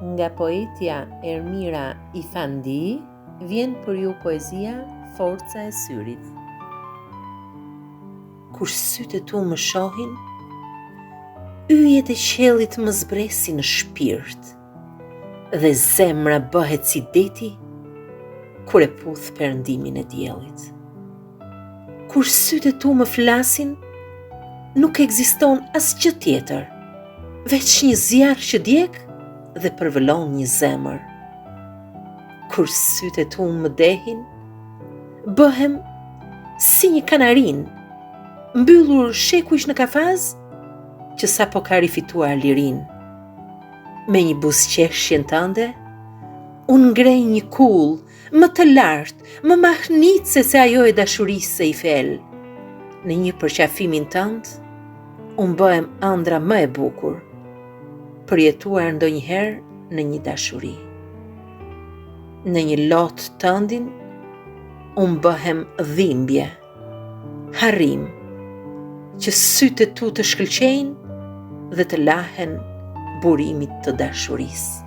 Nga poetja Ermira Ifandi vjen për ju poezia Forca e syrit. Kur sytë tu më shohin, yjet e qellit më zbresin në shpirt, dhe zemra bëhet si deti kur e puth perëndimin e diellit. Kur sytë tu më flasin, nuk ekziston asgjë tjetër, veç një zjarr që djeg dhe përvëllon një zemër. Kur sytë tu më dehin, bëhem si një kanarin, mbyllur shekuish në kafaz, që sapo ka rifituar lirin. Me një buzëqeshjen tënde, unë ngrej një kull më të lartë, më mahnitse se ajo e dashurisë se i fel. Në një përqafimin tënd, unë bëhem ëndra më e bukur, përjetuar ndonjëherë në një dashuri. Në një lot tëndin, unë bëhem dhimbje, harrim, që sytë tu të shkëlqejnë dhe të lahen burimit të dashurisë.